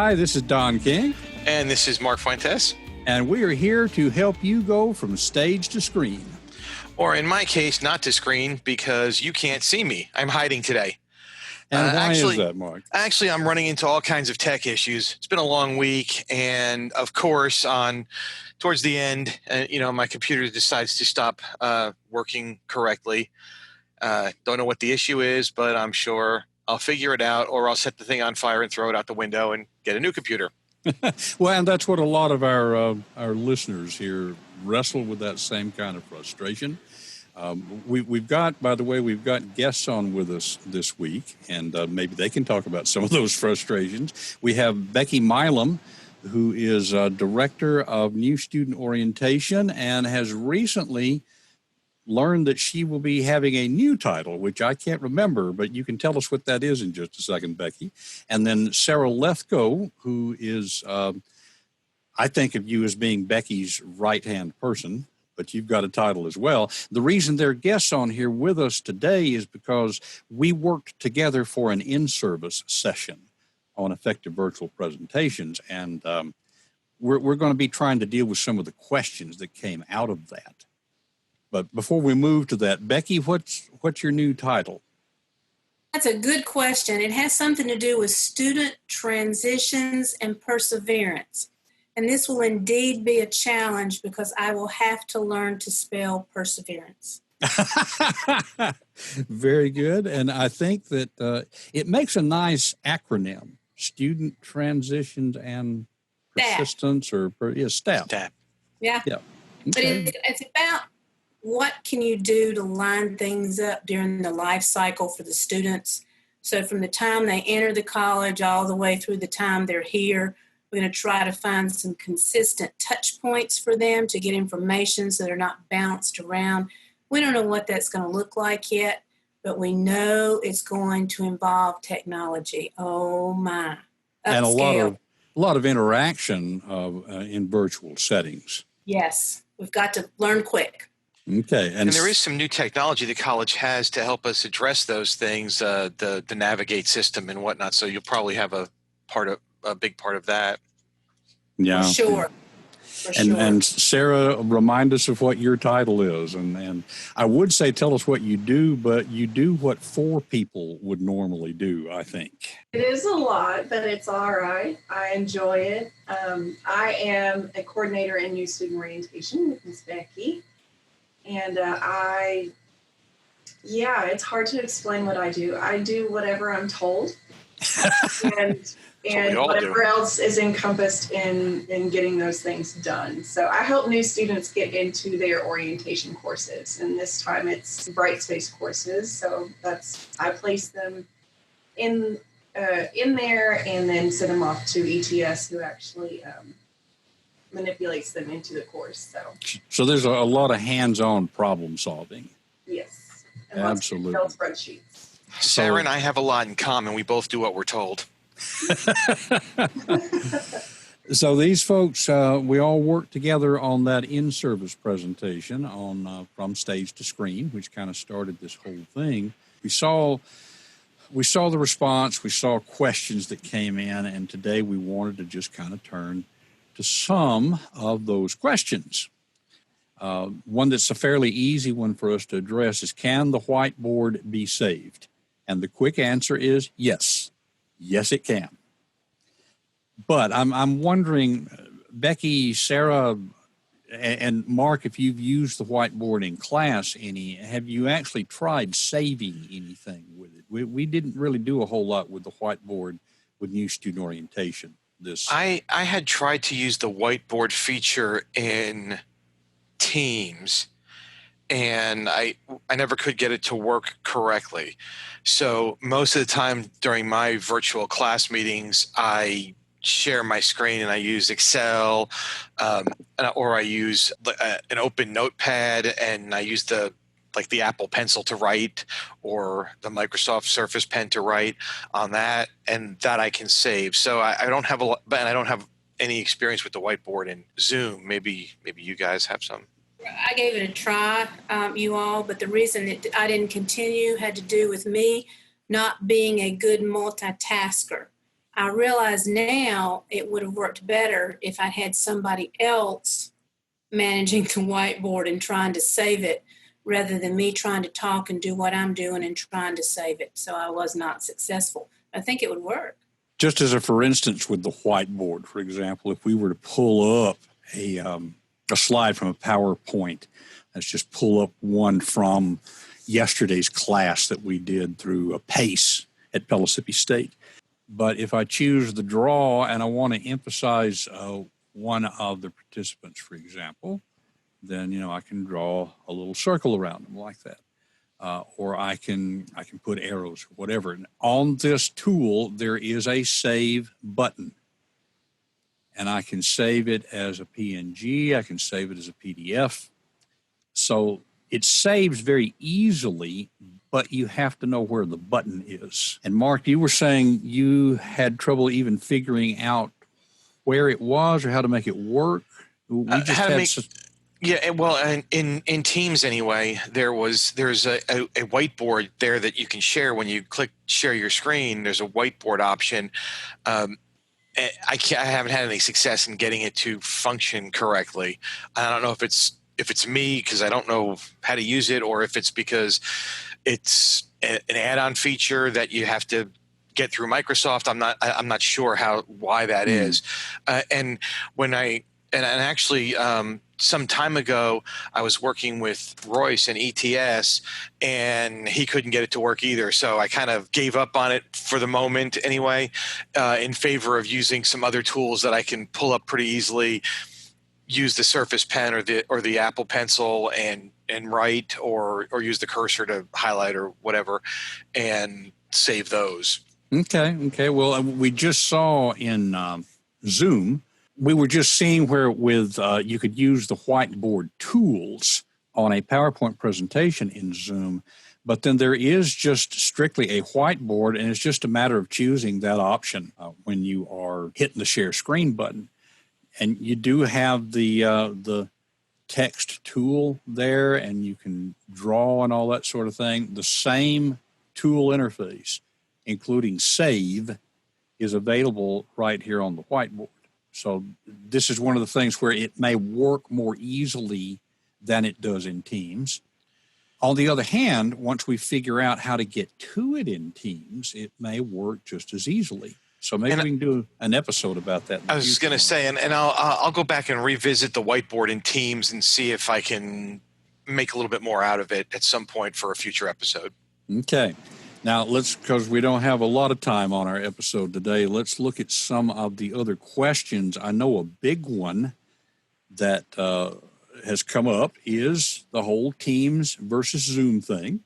Hi, this is Don King. And this is Mark Fuentes. And we are here to help you go from stage to screen. Or in my case, not to screen because you can't see me. I'm hiding today. And why is that, Mark? Actually, I'm running into all kinds of tech issues. It's been a long week. And of course, towards the end, my computer decides to stop working correctly. Don't know what the issue is, but I'm sure I'll figure it out, or I'll set the thing on fire and throw it out the window and get a new computer. Well, and that's what a lot of our listeners here wrestle with, that same kind of frustration. We've got guests on with us this week, and maybe they can talk about some of those frustrations. We have Becky Milam, who is Director of New Student Orientation and has recently learned that she will be having a new title, which I can't remember, but you can tell us what that is in just a second, Becky. And then Sarah Lethco, who is, I think of you as being Becky's right-hand person, but you've got a title as well. The reason they're guests on here with us today is because we worked together for an in-service session on effective virtual presentations, and we're going to be trying to deal with some of the questions that came out of that. But before we move to that, Becky, what's your new title? That's a good question. It has something to do with student transitions and perseverance. And this will indeed be a challenge because I will have to learn to spell perseverance. Very good. And I think that it makes a nice acronym, student transitions and persistence, STAP. Yeah. Yeah. Okay. But it's about what can you do to line things up during the life cycle for the students. So from the time they enter the college all the way through the time they're here, we're going to try to find some consistent touch points for them to get information so they're not bounced around. We don't know what that's going to look like yet, but we know it's going to involve technology. Oh my. And a lot of interaction in virtual settings. Yes, we've got to learn quick. Okay. And there is some new technology the college has to help us address those things, the Navigate system and whatnot. So you'll probably have a big part of that. Yeah. For sure. And Sarah, remind us of what your title is. And I would say tell us what you do, but you do what 4 people would normally do, I think. It is a lot, but it's all right. I enjoy it. I am a coordinator in New Student Orientation with Ms. Becky. And it's hard to explain what I do. I do whatever I'm told. and whatever else is encompassed in getting those things done. So I help new students get into their orientation courses, and this time it's Bright Space courses. So I place them in there and then send them off to ETS, who actually manipulates them into the course. So there's a lot of hands-on problem solving. Yes, and absolutely. Lots of Excel spreadsheets. Sarah and I have a lot in common. We both do what we're told. So these folks, we all worked together on that in-service presentation on From Stage to Screen, which kind of started this whole thing. We saw the response, we saw questions that came in, and today we wanted to just kind of turn to some of those questions. One that's a fairly easy one for us to address is, can the whiteboard be saved? And the quick answer is yes. Yes, it can. But I'm wondering, Becky, Sarah, and Mark, if you've used the whiteboard in class have you actually tried saving anything with it? We didn't really do a whole lot with the whiteboard with New Student Orientation. I had tried to use the whiteboard feature in Teams, and I never could get it to work correctly. So most of the time during my virtual class meetings, I share my screen and I use Excel, or I use an open notepad, and I use the Apple Pencil to write, or the Microsoft Surface Pen to write on that, and that I can save. So I don't have I don't have any experience with the whiteboard in Zoom. Maybe you guys have some. I gave it a try, you all, but the reason that I didn't continue had to do with me not being a good multitasker. I realize now it would have worked better if I had somebody else managing the whiteboard and trying to save it rather than me trying to talk and do what I'm doing and trying to save it. So I was not successful. I think it would work. Just as a for instance with the whiteboard, for example, if we were to pull up a slide from a PowerPoint, let's just pull up one from yesterday's class that we did through a PACE at Pellissippi State. But if I choose the draw and I want to emphasize one of the participants, for example, then, I can draw a little circle around them like that. Or I can put arrows or whatever. And on this tool, there is a save button. And I can save it as a PNG. I can save it as a PDF. So it saves very easily, but you have to know where the button is. And Mark, you were saying you had trouble even figuring out where it was or how to make it work. We just had Yeah, well, in Teams anyway, there's a whiteboard there that you can share. When you click share your screen, there's a whiteboard option. I haven't had any success in getting it to function correctly. I don't know if it's me because I don't know how to use it, or if it's because it's an add-on feature that you have to get through Microsoft. I'm not sure why that is. And actually, some time ago, I was working with Royce and ETS, and he couldn't get it to work either. So I kind of gave up on it for the moment anyway, in favor of using some other tools that I can pull up pretty easily, use the Surface Pen or the Apple Pencil and write, or use the cursor to highlight or whatever, and save those. Okay. Well, we just saw in Zoom, we were just seeing where you could use the whiteboard tools on a PowerPoint presentation in Zoom, but then there is just strictly a whiteboard, and it's just a matter of choosing that option when you are hitting the share screen button. And you do have the text tool there, and you can draw and all that sort of thing. The same tool interface, including save, is available right here on the whiteboard. So this is one of the things where it may work more easily than it does in Teams. On the other hand, once we figure out how to get to it in Teams, it may work just as easily. So maybe we can do an episode about that. I was just going to say, and I'll go back and revisit the whiteboard in Teams and see if I can make a little bit more out of it at some point for a future episode. Okay. Now, because we don't have a lot of time on our episode today, let's look at some of the other questions. I know a big one that has come up is the whole Teams versus Zoom thing.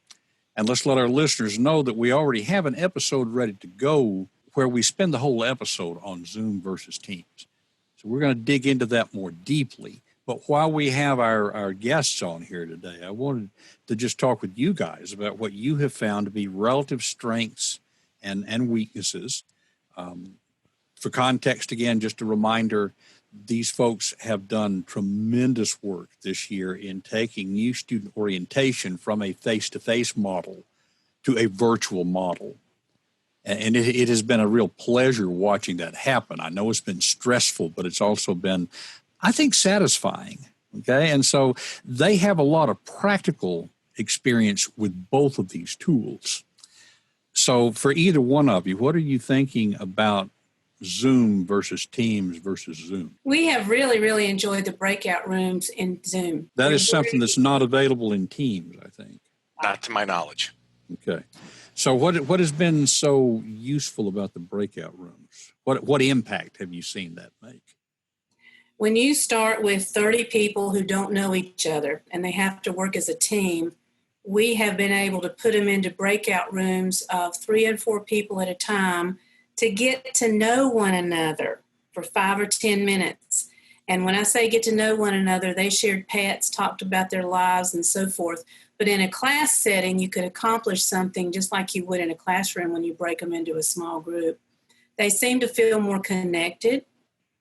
And let's let our listeners know that we already have an episode ready to go where we spend the whole episode on Zoom versus Teams. So we're going to dig into that more deeply. But while we have our guests on here today, I wanted to just talk with you guys about what you have found to be relative strengths and weaknesses. For context, again, just a reminder, these folks have done tremendous work this year in taking new student orientation from a face-to-face model to a virtual model. And it has been a real pleasure watching that happen. I know it's been stressful, but it's also been, I think, satisfying. Okay. And so they have a lot of practical experience with both of these tools. So for either one of you, what are you thinking about Zoom versus Teams versus Zoom? We have really, really enjoyed the breakout rooms in Zoom. That is something that's not available in Teams, I think. Not to my knowledge. Okay. So what has been so useful about the breakout rooms? What impact have you seen that make? When you start with 30 people who don't know each other and they have to work as a team, we have been able to put them into breakout rooms of 3 and 4 people at a time to get to know one another for 5 or 10 minutes. And when I say get to know one another, they shared pets, talked about their lives and so forth. But in a class setting, you could accomplish something just like you would in a classroom when you break them into a small group. They seem to feel more connected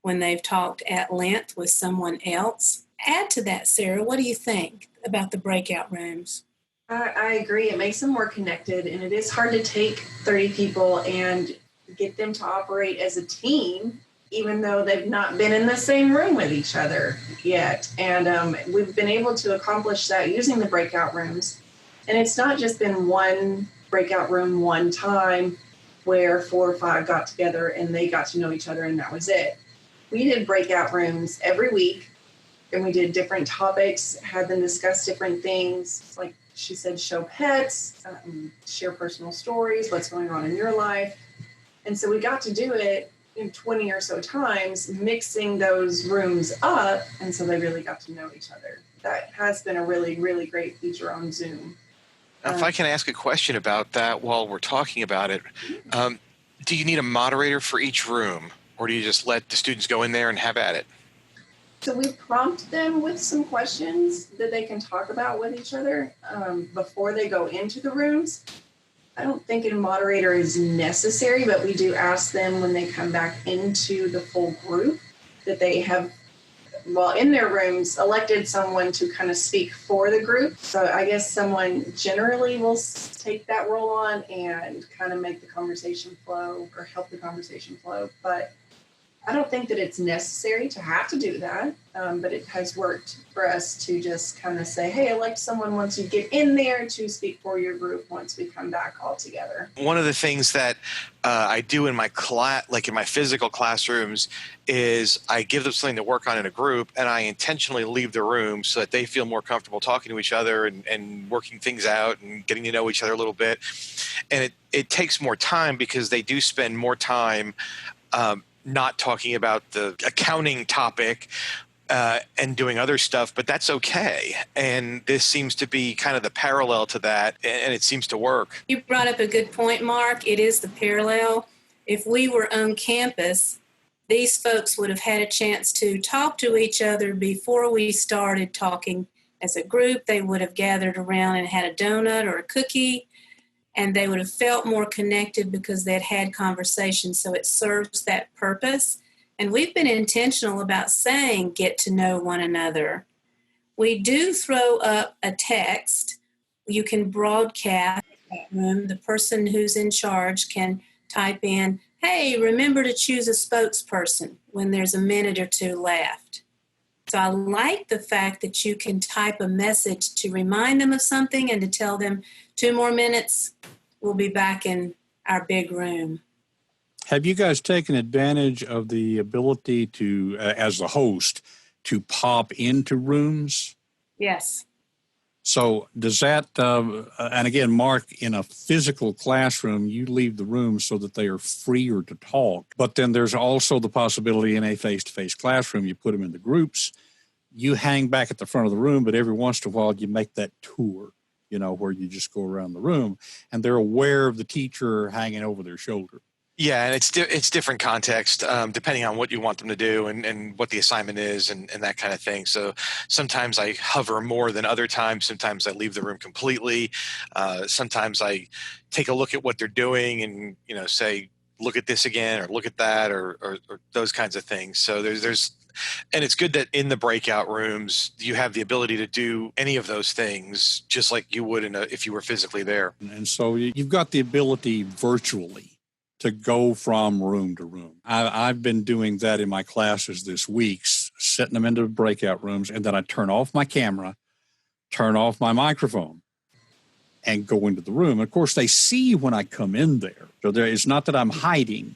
when they've talked at length with someone else. Add to that, Sarah, what do you think about the breakout rooms? I agree. It makes them more connected, and it is hard to take 30 people and get them to operate as a team, even though they've not been in the same room with each other yet. And we've been able to accomplish that using the breakout rooms. And it's not just been one breakout room one time where 4 or 5 got together and they got to know each other and that was it. We did breakout rooms every week, and we did different topics, had them discuss different things, like she said, show pets, share personal stories, what's going on in your life. And so we got to do it 20 or so times, mixing those rooms up, and so they really got to know each other. That has been a really, really great feature on Zoom. Now, if I can ask a question about that while we're talking about it, do you need a moderator for each room, or do you just let the students go in there and have at it? So we prompt them with some questions that they can talk about with each other before they go into the rooms. I don't think a moderator is necessary, but we do ask them when they come back into the full group that they have, while in their rooms, elected someone to kind of speak for the group. So I guess someone generally will take that role on and kind of make the conversation flow or help the conversation flow. But I don't think that it's necessary to have to do that, but it has worked for us to just kind of say, hey, elect someone once you get in there to speak for your group once we come back all together. One of the things that I do in my class, like in my physical classrooms, is I give them something to work on in a group, and I intentionally leave the room so that they feel more comfortable talking to each other and working things out and getting to know each other a little bit. And it takes more time because they do spend more time not talking about the accounting topic and doing other stuff, but that's okay. And this seems to be kind of the parallel to that, and it seems to work. You brought up a good point, Mark. It is the parallel. If we were on campus, these folks would have had a chance to talk to each other before we started talking as a group. They would have gathered around and had a donut or a cookie, and they would have felt more connected because they'd had conversations. So it serves that purpose. And we've been intentional about saying, get to know one another. We do throw up a text. You can broadcast that room. The person who's in charge can type in, hey, remember to choose a spokesperson when there's a minute or two left. So I like the fact that you can type a message to remind them of something and to tell them 2 more minutes, we'll be back in our big room. Have you guys taken advantage of the ability to, as the host, to pop into rooms? Yes. So does that, and again, Mark, in a physical classroom, you leave the room so that they are freer to talk. But then there's also the possibility in a face-to-face classroom, you put them in the groups, you hang back at the front of the room, but every once in a while you make that tour, where you just go around the room and they're aware of the teacher hanging over their shoulder. Yeah, and it's different context depending on what you want them to do and what the assignment is and that kind of thing. So sometimes I hover more than other times. Sometimes I leave the room completely. Sometimes I take a look at what they're doing and say, look at this again or look at that or those kinds of things. So there's and it's good that in the breakout rooms you have the ability to do any of those things just like you would if you were physically there. And so you've got the ability virtually to go from room to room. I've been doing that in my classes this week, setting them into breakout rooms, and then I turn off my camera, turn off my microphone, and go into the room. Of course, they see when I come in there. So it's not that I'm hiding,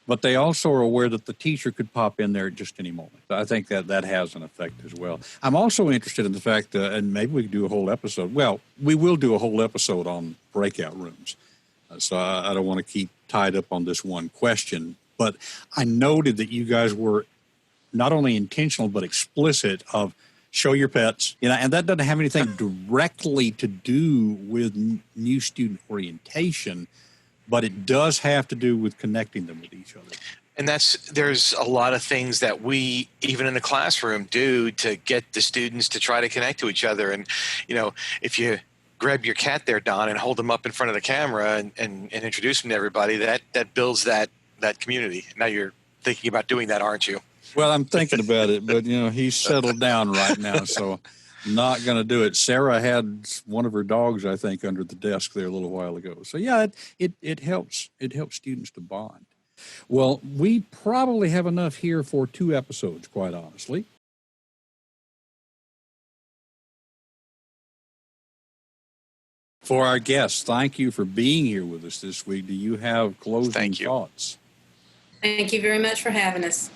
but they also are aware that the teacher could pop in there at just any moment. So I think that has an effect as well. I'm also interested in the fact, and maybe we could do a whole episode. Well, we will do a whole episode on breakout rooms. So I don't want to keep tied up on this one question, but I noted that you guys were not only intentional, but explicit of show your pets, and that doesn't have anything directly to do with new student orientation, but it does have to do with connecting them with each other. And there's a lot of things that we, even in the classroom, do to get the students to try to connect to each other. And, if you grab your cat there, Don, and hold him up in front of the camera and introduce him to everybody, that builds that community. Now you're thinking about doing that, aren't you? Well, I'm thinking about it, but, he's settled down right now. So Not going to do it. Sarah had one of her dogs, I think, under the desk there a little while ago. So yeah, it helps. It helps students to bond. Well, we probably have enough here for 2 episodes, quite honestly. For our guests, thank you for being here with us this week. Do you have closing thoughts? Thank you very much for having us.